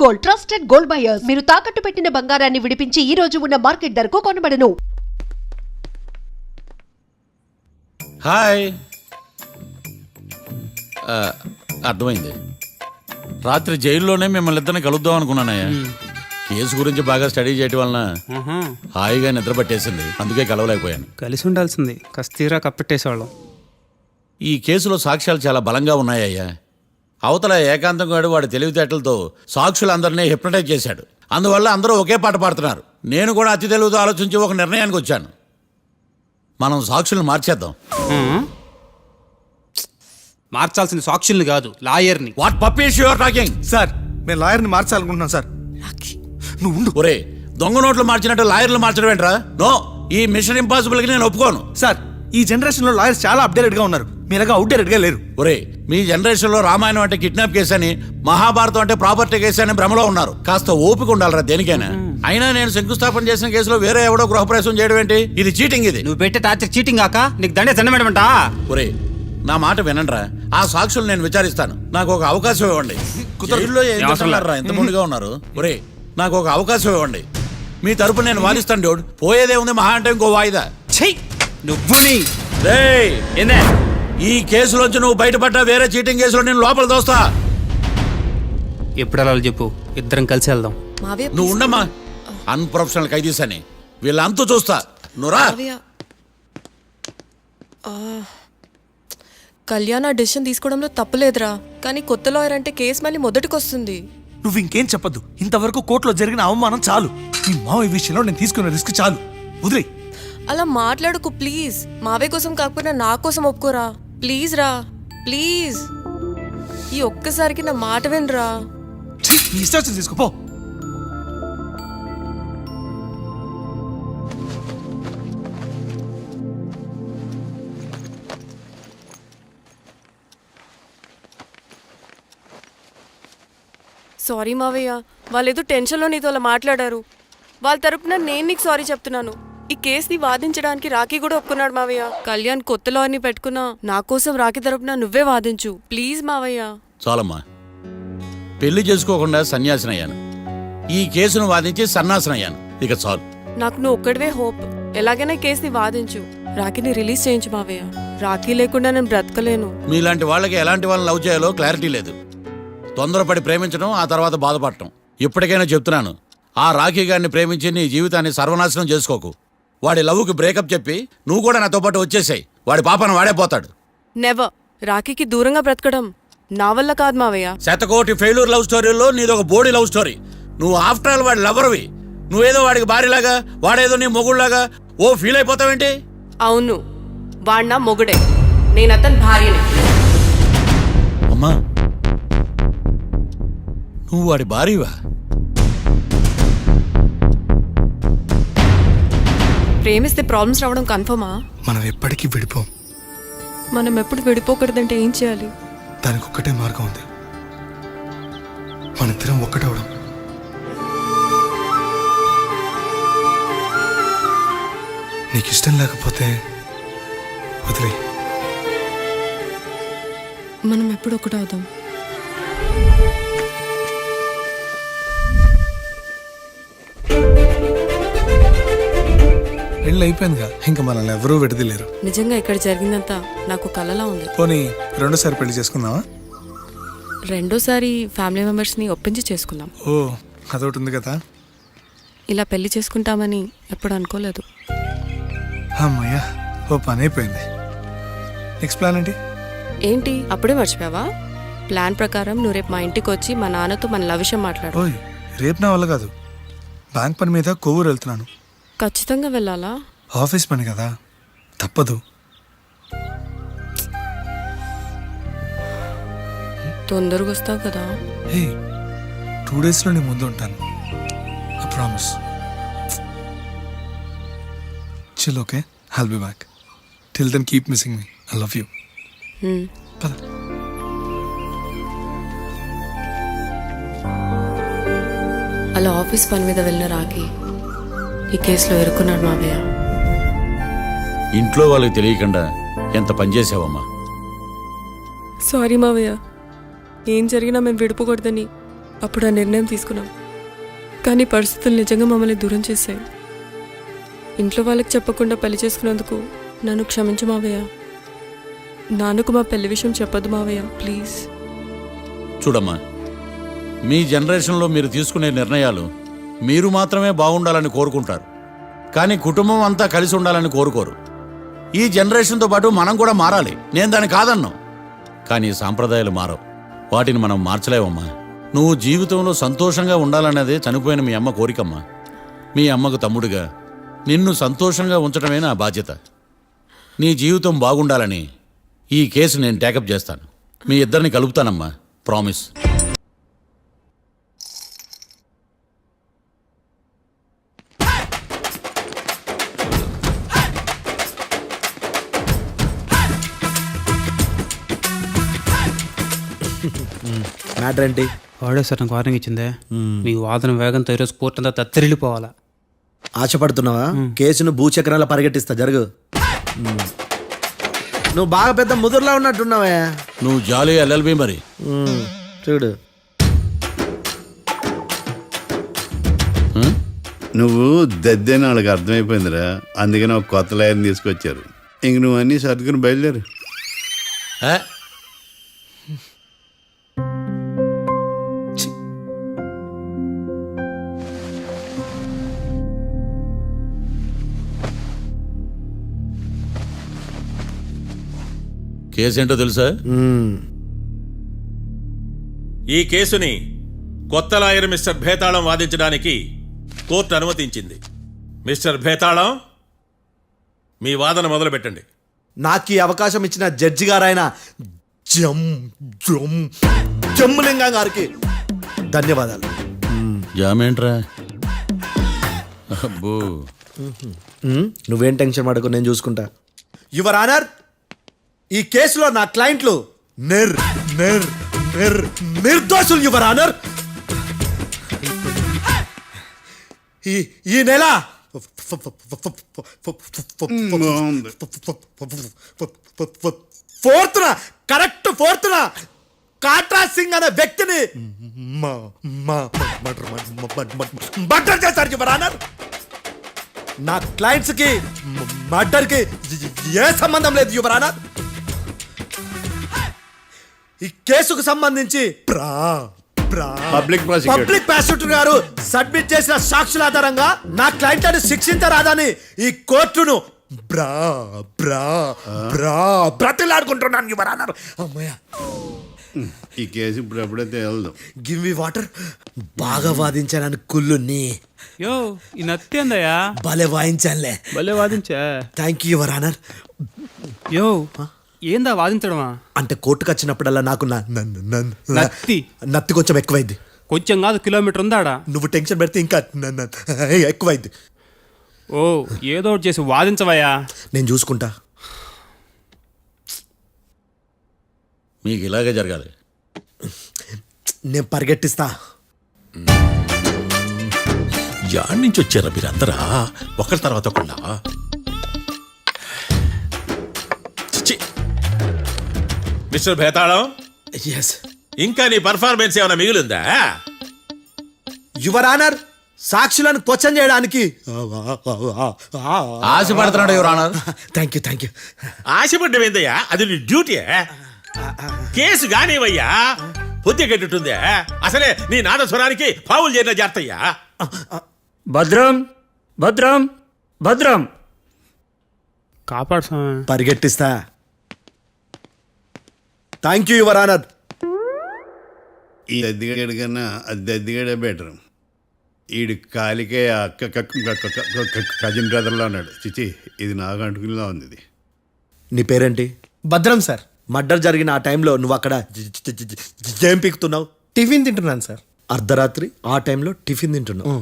Gold, trusted gold buyers. మీరు తాకట్టు పెట్టిన బంగారాన్ని విడిపించి ఈ రోజు ఉన్న మార్కెట్ ధరకు కొనబడను. హాయ్. అర్థమైంది. రాత్రి జైల్లోనే మిమ్మల్ని ఇద్దరిని కలుద్దాం అనుకున్నానయ్యా. కేసు గురించి బాగా స్టడీ చేయటం వలన హాయిగా నిద్ర పట్టేసింది, అందుకే కలవలేకపోయాను. కలిసి ఉండాల్సింది, కస్తీరా కప్పెట్టేసేవాళ్ళం. ఈ కేసులో సాక్ష్యాలు చాలా బలంగా ఉన్నాయ్యా. అవతల ఏకాంతం గాడు వాడి తెలివితేటలతో సాక్షులందరినీ హిప్నటైజ్ చేశాడు. అందువల్ల అందరూ ఒకే పాట పాడుతున్నారు. నేను కూడా అతి తెలివితో ఆలోచించి ఒక నిర్ణయానికి వచ్చాను. మనం సాక్షులను మార్చేద్దాం. మార్చాల్సింది సాక్షుల్ని కాదు, లాయర్ని. What puppies you are talking? Sir, మేము లాయర్ని మార్చాలనుకుంటున్నాం సార్. నువ్వు ఉండు. ఒరే, దొంగ నోట్లు మార్చినట్టు లాయర్లు మార్చడం ఏంట్రా? నో, ఈ మిషన్ ఇంపాసిబుల్ కి నేను ఒప్పుకోను. సార్, ఈ జనరేషన్ లో లాయర్స్ చాలా అప్డేటెడ్ గా ఉన్నారు. మీరుగా అవుట్డేటెడ్ గా లేరు. ఒరే, మీ జనరేషన్ లో రామాయణం అంటే కిడ్నాప్ కేసు అని, మహాభారతం అంటే ప్రాపర్టీ కేసు అని భ్రమలో ఉన్నారు. కాస్త ఓపిక ఉండాలరా దేనికైనా. అయినా నేను శంకుస్థాపన చేసిన కేసులో వేరే ఎవడో గృహప్రవేశం చేయడం ఏంటి? ఇది చీటింగ్. ఇది నువ్వు పెట్టే టార్చర్ చీటింగ్ కాక నీకు దండేమంట. ఒరే, నా మాట వినండిరా. ఆ సాక్షులు నేను విచారిస్తాను. నాకు ఒక అవకాశం ఇవ్వండి. జైల్లో ఏం చేస్తున్నారా ఎంత ముందుగా ఉన్నారు? ఒరే, నాకు ఒక అవకాశం ఇవ్వండి. మీ తరపు నేను వాదిస్తాను. డోడ్ పోయేదే ఉంది, మహా అంటే ఇంకో వాయిదా. నువ్వు ఈ కేసులోంచి నువ్వు బయటపడ్డా వేరే చీటింగ్ కేసులో నేను లోపల దోస్తా. ఎప్పుడు అలా చెప్పు, ఇద్దరం కలిసి వెళ్దాం. నువ్వు ఉండమ్మా. అన్ప్రొఫెషనల్ ఖైదీస్ అని వీళ్ళంతా చూస్తా. నువ్వురా. కళ్యాణ్ ఆ డెసిషన్ తీసుకోవడంలో తప్పులేదురా, కానీ కొత్త లాయర్ అంటే కేసు మళ్ళీ మొదటికొస్తుంది. నువ్వు ఇంకేం చెప్పద్దు. ఇంతవరకు కోర్టులో జరిగిన అవమానం చాలు. ఈ మావయ్య విషయంలో నేను తీసుకున్న రిస్క్ చాలు. వదిలే. అలా మాట్లాడుకు ప్లీజ్. మావే కోసం కాకపోయినా నా కోసం ఒప్పుకోరా ప్లీజ్ రా, ప్లీజ్. ఈ ఒక్కసారికి నా మాట వినరా. ఇష్టం తీసుకోపో. సారీ మావయ్య, వాళ్ళేదో టెన్షన్లో నీతో అలా మాట్లాడారు. వాళ్ళ తరపున నేను నీకు సారీ చెప్తున్నాను. ఈ కేసుని వాదించడానికి రాఖీ కూడా ఒప్పుకున్నాడు మావయ్య. కళ్యాణ్ కొత్త లాయర్ని పెట్టుకున్నా నా కోసం రాఖీ తరపున నువ్వే వాదించు ప్లీజ్ మావయ్య. చాలమ్మా, పెళ్లి చేసుకోకుండా సన్యాసినయ్యాను. ఈ కేసును వాదించి సన్నాసనయ్యాను. ఇక చాలు. నాకు నువ్వు ఒక్కడివే హోప్. ఎలాగైనా కేసుని వాదించు, రాఖీని రిలీజ్ చేయించు మావయ్య. రాఖీ లేకుండా నేను బ్రతకలేను. మీలాంటి వాళ్ళకి ఎలాంటి వాళ్ళని లవ్ చేయాలో క్లారిటీ లేదు. తొందరపడి ప్రేమించడం, ఆ తర్వాత బాధపడటం. ఇప్పటికైనా చెప్తున్నాను, ఆ రాఖీ గారిని ప్రేమించి నీ జీవితాన్ని సర్వనాశనం చేసుకోకు. వాడి లవ్కి బ్రేకప్ చెప్పి నువ్వు కూడా నాతో పాటు వచ్చేసాయి. వాడి పాపను వాడే పోతాడు. నెవర్. రాఖీకి దూరంగా బ్రతకడం నా వల్ల కాదు మావయ్య. శతకోటి ఫెయిల్యూర్ లవ్ స్టోరీలో నీదొక బోడీ లవ్ స్టోరీ. నువ్వు ఆఫ్టర్ ఆల్ వాడి లవర్వి. నువ్వేదో వాడికి భార్యలాగా, వాడేదో నీ మొగుడులాగా ఓ ఫీల్ అయిపోతావేంటి? అవును, వాడు నా మొగుడే, నేను అతని భార్యని. అమ్మా, నువ్వు వాడి భార్యవా? ప్రేమిస్తే ప్రాబ్లమ్స్ రావడం కన్ఫర్మా? మనం ఎప్పటికీ విడిపోం. మనం ఎప్పుడు విడిపోకూడదంటే ఏం చేయాలి? దానికి ఒక్కటే మార్గం ఉంది. మనిద్దరం ఒక్కటవడం. నీకు ఇష్టం లేకపోతే వదిలే. మనం ఎప్పుడు ఒకటవుదాం. పెళ్ళి అయిపోయిందిగా, ఇంకా మనల్ని ఎవరూ విడదలేరు. నిజంగా ఇక్కడ జరిగిందంతా నాకు కలలా ఉంది. పోనీ రెండోసారి పెళ్లి చేసుకుందామా? రెండోసారి ఫ్యామిలీ మెంబర్స్ని ఒప్పించి చేసుకుందాం. ఓ, అదొకటి ఉంది కదా. ఇలా పెళ్లి చేసుకుంటామని ఎప్పుడు అనుకోలేదు. అమ్మయ్యా, ఓ పని అయిపోయింది. నెక్స్ట్ ప్లాన్ ఏంటి? ఏంటి అప్పుడే మర్చిపోయావా? ప్లాన్ ప్రకారం నువ్వు రేపు మా ఇంటికి వచ్చి మా నాన్నతో మన లవ్ విషయం మాట్లాడు. ఓయ్, రేపు నా వల్ల కాదు. బ్యాంక్ పని మీద కొవ్వూరు వెళ్తున్నాను. ఖచ్చితంగా వెళ్ళాలా? ఆఫీస్ పని కదా, తప్పదు. తొందరగా వస్తావు కదా? హే, 2 daysలో నీ ముందు ఉంటాను. I promise. Chill, okay? I'll be back. Till then keep missing me. I love you. పద. అలా ఆఫీస్ పని మీద వెళ్ళిన రాఖీ ఈ కేసులో ఇరుక్కున్నాడు మావయ్య. ఇంట్లో వాళ్ళకి తెలియకుండా ఎంత పనిచేసావమ్మా. సారీ మావయ్య, ఏం జరిగినా మేము విడిపోకూడదని అప్పుడు ఆ నిర్ణయం తీసుకున్నాం. కానీ పరిస్థితులు నిజంగా మమ్మల్ని దూరం చేశాయి. ఇంట్లో వాళ్ళకి చెప్పకుండా పెళ్లి చేసుకున్నందుకు నన్ను క్షమించు మావయ్య. నాన్నకు మా పెళ్లి విషయం చెప్పొద్దు మావయ్య, ప్లీజ్. చూడమ్మా, మీ జనరేషన్లో మీరు తీసుకునే నిర్ణయాలు మీరు మాత్రమే బాగుండాలని కోరుకుంటారు, కానీ కుటుంబం అంతా కలిసి ఉండాలని కోరుకోరు. ఈ జనరేషన్తో పాటు మనం కూడా మారాలి, నేను దాన్ని కాదన్నాం. కానీ సాంప్రదాయాలు మారవు, వాటిని మనం మార్చలేవమ్మా. నువ్వు జీవితంలో సంతోషంగా ఉండాలన్నదే చనిపోయిన మీ అమ్మ కోరికమ్మా. మీ అమ్మకు తమ్ముడిగా నిన్ను సంతోషంగా ఉంచడమే నా బాధ్యత. నీ జీవితం బాగుండాలని ఈ కేసు నేను టేకప్ చేస్తాను. మీ ఇద్దరిని కలుపుతానమ్మా, ప్రామిస్. మ్యాటర్ ఏంటి? వాడే సార్ నాకు వార్నింగ్ ఇచ్చిందే. నీ వాదన వేగంతో ఈరోజు కోర్టు అంతా తత్తరిల్లిపోవాలా. ఆశపడుతున్నావా? కేసును భూచక్రాల పరిగెట్టిస్తా, జరుగు. నువ్వు బాగా పెద్ద ముదురులా ఉన్నట్టున్నావే. నువ్వు జాలి ఎల్ఎల్బి మరి. చూడు, నువ్వు దద్దేని వాళ్ళకి అర్థమైపోయిందిరా, అందుకని ఒక కొత్త లాయర్ని తీసుకొచ్చారు. ఇంక నువ్వు అన్నీ సర్దుకుని బయలుదేరు. ఏ? కేసేంటో తెలుసా? ఈ కేసుని కొత్త లాయర్ మిస్టర్ భేతాళం వాదించడానికి కోర్టు అనుమతించింది. మిస్టర్ భేతాళం, మీ వాదన మొదలు పెట్టండి. నాకు ఈ అవకాశం ఇచ్చిన జడ్జి గారైన జమ్ములింగం గారికి ధన్యవాదాలు. జామేంట్రా? అబ్బో, నువ్వేం టెన్షన్ పడకు, నేను చూసుకుంటా. యువర్ ఆనర్, ఈ కేసులో నా క్లయింట్లు నిర్దోషులు యువర్ ఆనర్. ఈ నెల ఫోర్త్న కాట్రా సింగ్ అనే వ్యక్తిని మర్డర్ చేశారు యువర్ ఆనర్. నా క్లయింట్స్ కి మర్డర్ కి ఏ సంబంధం లేదు యువర్ ఆనర్. ఈ కేసుకు సంబంధించి పబ్లిక్ ప్రాసిక్యూటర్ గారు సబ్మిట్ చేసిన సాక్షుల ఆధారంగా నా క్లయింట్ అని శిక్షించరాదని ఈ కోర్టును బ్రతిలాడుకుంటున్నాను యువర్ ఆనర్. అమ్మయ్య, ఈ కేసు ఇప్పుడు ఎప్పుడైతే వెళ్దాం. Give me water. బాగా వాదించానని కుళ్ళుని యో ఈ నత్తేందయ్యా, భలే వాయించానులే. భలే వాదించా. Thank you your honour. యో ఏందా వాదించడమా? అంటే కోర్టుకు వచ్చినప్పుడల్లా నాకు నత్తి కొంచెం ఎక్కువైంది. కొంచెం కాదు, కిలోమీటర్ ఉందాడా. నువ్వు టెన్షన్ పెడితే ఇంకా ఎక్కువైంది. ఓ ఏదో ఒకటి చేసి వాదించవయ్యా. నేను చూసుకుంటా. మీకు ఇలాగే జరగాలి. నేను పరిగెట్టిస్తా. యాడ్ నుంచి వచ్చారా మీరందరా ఒకరి తర్వాత ఒకళ్ళ? మిస్టర్ భేతాళం, ఎస్ ఇంకా నీ పర్ఫార్మెన్స్ ఏమైనా మిగిలిందా? యువర్ ఆనర్, సాక్షులను క్వశ్చన్ చేయడానికి ఆశపడుతున్నాడు యువర్ ఆనర్. Thank you. ఆశపడ్డం ఏందయ్యా, అది నీ డ్యూటీ. కేసు గానివయ్యా, పొద్దు కట్టుందే. అసలే నీ నాదస్వరానికి పావులు చేరిన జాగ్రత్తయ్యా. భద్రం భద్రం భద్రం. కాపాడు స్వామి. పరిగెట్టిస్తా. Thank you your honour. ఈ దద్దిగాడి కన్నా అది దద్దిగాడే బెటర్. ఈడు కాలికే కజిన్ బ్రదర్లో ఉన్నాడు. చిచి, ఇది నాకు అంటుకునిలా ఉంది. ఇది నీ పేరేంటి? భద్రం సార్. మర్డర్ జరిగిన ఆ టైంలో నువ్వు అక్కడ ఏం పీకుతున్నావు? టిఫిన్ తింటున్నాను సార్. అర్ధరాత్రి ఆ టైంలో టిఫిన్ తింటున్నావు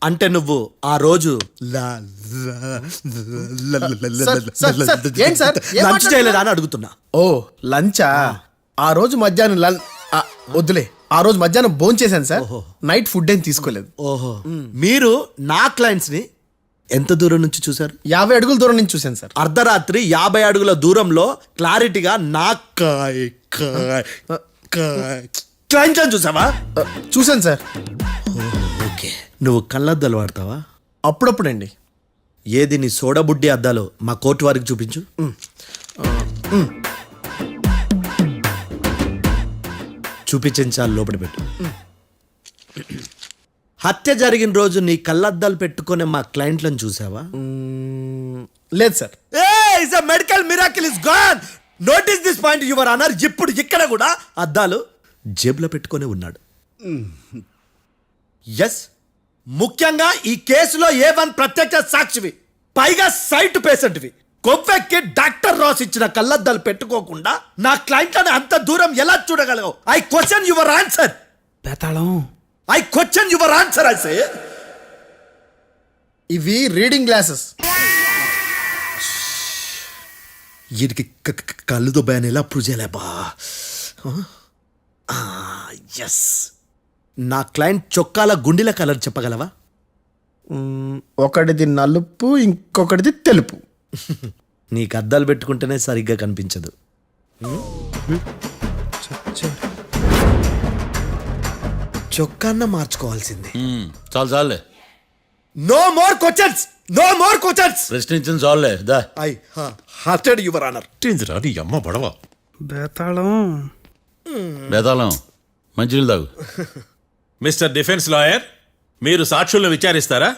అంటే నువ్వు ఆ రోజు లంచ్ చేయలేదా అని అడుగుతున్నా. ఓ లంచా? ఆ రోజు మధ్యాహ్నం వద్దులే, ఆ రోజు మధ్యాహ్నం భోంచేశాను సార్. నైట్ ఫుడ్ ఏం తీసుకోలేదు. ఓహో, మీరు నా క్లయింట్స్ ని ఎంత దూరం నుంచి చూసారు? 50 అడుగుల దూరం నుంచి చూశాను సార్. అర్ధరాత్రి 50 అడుగుల దూరంలో క్లారిటీగా నా క్లయింట్లను చూసావా? చూశాను సార్. ఓకే, నువ్వు కళ్ళద్దాలు వాడతావా? అప్పుడప్పుడండి. ఏది నీ సోడా బుడ్డి అద్దాలు మా కోర్టు వారికి చూపించు. చూపించండి చాలు, లోపల పెట్టు. హత్య జరిగిన రోజు నీ కళ్ళద్దాలు పెట్టుకునే మా క్లయింట్లను చూసావా? లేదు sir. Medical miracle is gone. Notice this point your honour. ఇప్పుడు ఇక్కడ కూడా అద్దాలు జేబులో పెట్టుకొని ఉన్నాడు. ఎస్, ముఖ్యంగా ఈ కేసులో A1 ప్రత్యక్ష సాక్షివి, పైగా సైట్ పేషెంట్వి. కొవ్వెక్కి డాక్టర్ రాస్ ఇచ్చిన కళ్ళద్దాలు పెట్టుకోకుండా నా క్లయింట్లను అంత దూరం ఎలా చూడగలవు? I question your answer. బేతాళం I question your answer. I say ఇవి రీడింగ్ గ్లాసెస్. వీడికి కళ్ళుతో భయాన్ని ఎలా ప్రూవ్ చేయలేబా? ఎస్, నా క్లయింట్ చొక్కాల గుండెల కలర్ చెప్పగలవా? ఒకటిది నలుపు, ఇంకొకటిది తెలుపు. నీకు అద్దాలు పెట్టుకుంటేనే సరిగ్గా కనిపించదు. చొక్కాన్న మార్చుకోవాల్సింది. చాలు చాలులే, no more questions, no more questions. ప్రశ్నించింది చాలులే. దా ఐ హార్టెడ్ యువర్ ఆనర్. నీ అమ్మ పడవ. బేతాళం బేతాళం మంచినీళ్ళు తాగు. మిస్టర్ డిఫెన్స్ లాయర్, మీరు సాక్షులను విచారిస్తారా?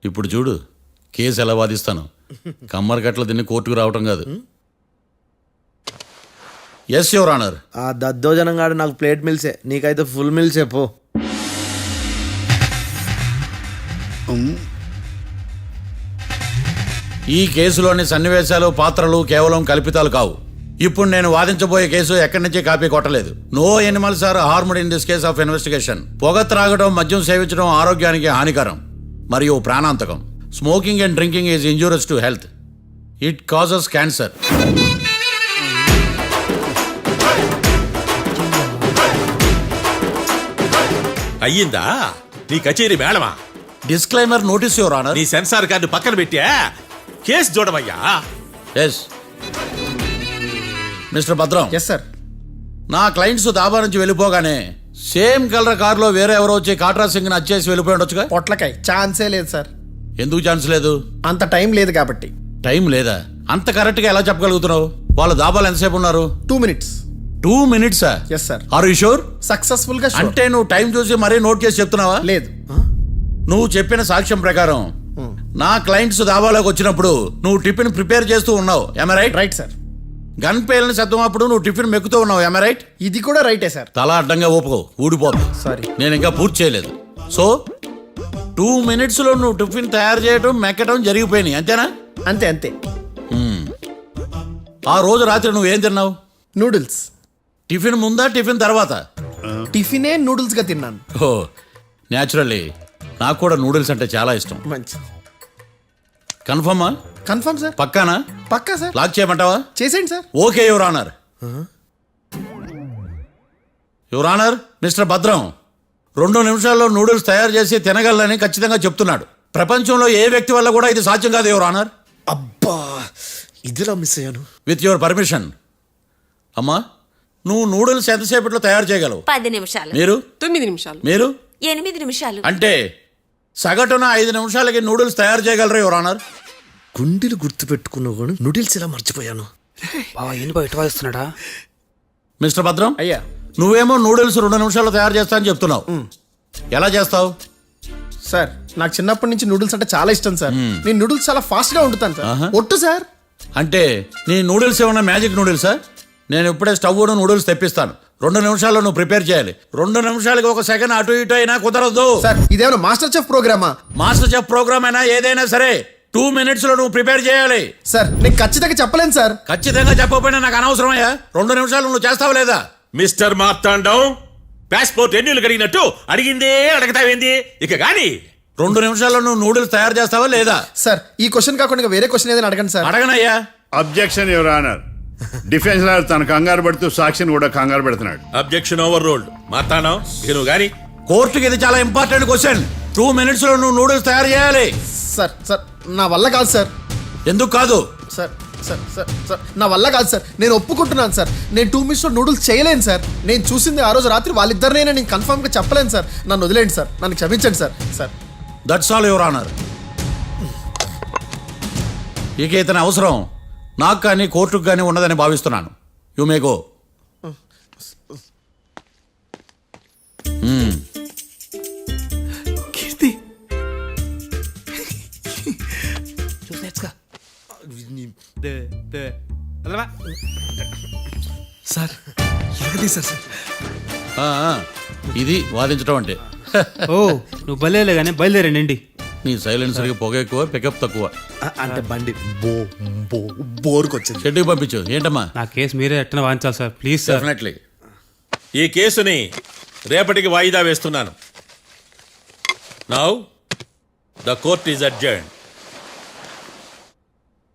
ఇప్పుడు చూడు కేసు ఎలా వాదిస్తాను. కమ్మరి కట్ల తిని కోర్టుకు రావటం కాదు. Yes your honour. ఆ దద్దోజనం గాడు నాకు ప్లేట్ మిల్సే, నీకైతే ఫుల్ మిల్సే పో. ఈ కేసులోని సన్నివేశాలు, పాత్రలు కేవలం కల్పితాలు కావు. ఇప్పుడు నేను వాదించబోయే కేసు ఎక్కడి నుంచి కాపీ కొట్టలేదు. No animals are harmed in this case of investigation. పొగ త్రాగడం, మద్యం సేవించడం ఆరోగ్యానికి హానికరం మరియు ప్రాణాంతకం. Smoking and drinking is injurious to health. It causes cancer. అయ్యిందా నీ కచేరీ మేడమా? Disclaimer notice your honour. నీ సెన్సార్ కార్డు పక్కన పెట్టా కేసు చూడమయ్యా. Yes mister Bhadram. Yes sir. నా క్లయింట్స్ దాబా నుంచి వెళ్ళిపోగానే సేమ్ కలర్ కారులో వేరే ఎవరో వచ్చి కాట్రా సింగ్ ని వచ్చేసి వెళ్ళిపోయి ఉండొచ్చుగా. పొట్లకాయ ఛాన్సే లేదు సార్. ఎందుకు ఛాన్స్ లేదు? అంత టైం లేదు కాబట్టి. టైం లేదా? అంత కరెక్ట్ గా ఎలా చెప్పగలుగుతున్నావు? వాళ్ళ దాబాలు ఎంతసేపు ఉన్నారు? 2 minutes. 2 minutes? Yes sir. Are you sure? Successful గా sure. అంటే నువ్వు టైం చూసి మరీ నోట్ చేసి చెప్తున్నావా? లేదు. నువ్వు చెప్పిన సాక్ష్యం ప్రకారం నా క్లయింట్స్ దాబాలోకి వచ్చినప్పుడు నువ్వు టిఫిన్ ప్రిపేర్ చేస్తూ ఉన్నావు. ఎమ రైట్? Right sir. గన్ పేలిన శబ్దం అప్పుడు నువ్వు టిఫిన్ మెక్కుతూ ఉన్నావు. ఎమ రైట్? ఇది కూడా రైటే సార్. తల అడ్డంగా ఊపుకో, ఊడిపోతుంది. సారీ. నేను ఇంకా పూర్తి చేయలేదు. సో 2 minutes లో నువ్వు టిఫిన్ తయారు చేయడం, మెక్కడం జరిగిపోయినాయి, అంతేనా? అంతే అంతే. ఆ రోజు రాత్రి నువ్వు ఏం తిన్నావు? నూడిల్స్. టిఫిన్ ముందా, టిఫిన్ తర్వాత? టిఫినే నూడిల్స్ గా తిన్నాను. ఓ న్యాచురల్లీ నాకు కూడా నూడిల్స్ అంటే చాలా ఇష్టం. మంచి. కన్ఫర్మా? Confirm sir. పక్కానా? పక్కా సార్. లాక్ చేయమంటావా? చేసేయండి sir. Okay your honour. Your honour, mister Bhadram 2 నిమిషాల్లో నూడిల్స్ తయారు చేసి తినగలని ఖచ్చితంగా చెప్తున్నాడు. ప్రపంచంలో ఏ వ్యక్తి వల్ల కూడా ఇది సాధ్యం కాదు యువర్ ఆనర్. అబ్బా, ఇదిలా మిస్ అయ్యాను. With your permission. అమ్మా, నువ్వు నూడిల్స్ ఎంతసేపట్లో తయారు చేయగలవు? 10 నిమిషాలు. మీరు? 9 నిమిషాలు. మీరు? 8 నిమిషాలు. అంటే సగటున 5 నిమిషాలకి నూడిల్స్ తయారు చేయగలరు యువర్ ఆనర్. గుండెలు గుర్తు పెట్టుకున్నావు కానీ నూడిల్స్ ఇలా మర్చిపోయాను. బావా ఏంటి బావ ఇటు వాయిస్తున్నాడా? మిస్టర్ భద్రం, అయ్యా నువ్వేమో నూడిల్స్ 2 నిమిషాల్లో తయారు చేస్తా అని చెప్తున్నావు. ఎలా చేస్తావు? సార్, నాకు చిన్నప్పటి నుంచి నూడిల్స్ అంటే చాలా ఇష్టం సార్. నేను నూడిల్స్ చాలా ఫాస్ట్ గా వండుతాను సార్. ఒట్టు సార్. అంటే నీ నూడిల్స్ ఏమన్నా మ్యాజిక్ నూడిల్సా? నేను ఇప్పుడే స్టవ్ నూడిల్స్ తెప్పిస్తాను. 2 నిమిషాల్లో నువ్వు ప్రిపేర్ చేయాలి. 2 నిమిషాలకి 1 సెకండ్ అటు ఇటు అయినా కుదరదు సార్. ఇదేమైనా మాస్టర్ చెఫ్ ప్రోగ్రామా? మాస్టర్ చెఫ్ ప్రోగ్రామ్ అయినా ఏదైనా సరే 2 minutes లో నువ్వు ప్రిపేర్ చేయాలి. సార్, నేను ఖచ్చితంగా చెప్పలేను సార్. ఖచ్చితంగా చెప్పకపోయినా నాకు అనవసరమయ్యా. 2 నిమిషాలు నువ్వు చేస్తావా లేదా? మిస్టర్ మార్తాండం, పాస్పోర్ట్ ఎన్నిళ్ళు కడిగినట్టు అడిగిందే అడగతావేంది? ఇక గాని 2 నిమిషాల్లో నువ్వు నూడిల్స్ తయారు చేస్తావా లేదా? సార్, ఈ క్వశ్చన్ కాకుండా వేరే క్వశ్చన్ ఏదైనా అడగండి సార్. అడగనయ్యా. Objection your honour. Defence lawyer తన కంగారు పడుతూ సాక్షిని కూడా కంగారు పెడుతున్నాడు. Objection over ruled. మార్తాండం, ఇక నువ్వు గాని. కోర్టుకి ఇది చాలా ఇంపార్టెంట్ క్వశ్చన్. 2 minutes లో నువ్వు నూడిల్స్ తయారు చేయాలి. సార్ సార్, నా వల్ల కాదు సార్. ఎందుకు కాదు? సార్, సార్ సార్ సార్ నా వల్ల కాదు సార్, నేను ఒప్పుకుంటున్నాను సార్. నేను 2 మినిట్స్లో నూడిల్స్ చేయలేను సార్. నేను చూసింది ఆ రోజు రాత్రి వాళ్ళిద్దరినైనా నేను కన్ఫర్మ్గా చెప్పలేను సార్. నన్ను వదిలేండి సార్, నన్ను క్షమించండి sir. Sir that's all your honour. ఇక ఇతని అవసరం నాకు కానీ కోర్టుకు కానీ ఉండదని భావిస్తున్నాను. You may go. Keerthi sir ఎలాగది సార్ సార్ ఇది వాదించడం అంటే. ఓ నువ్వు బయలుదేరలే కానీ బయలుదేరండి. నీ సైలెన్సర్కి పొగ ఎక్కువ, పికప్ తక్కువ. అంటే బండి బోర్కి వచ్చింది. షెడ్యూల్ పంపించు. ఏంటమ్మా? నా కేసు మీరే ఎట్టన వాయించాలి సార్, ప్లీజ్ సార్. డెఫినెట్లీ. ఈ కేసుని రేపటికి వాయిదా వేస్తున్నాను. Now the court is అడ్జర్న్డ్.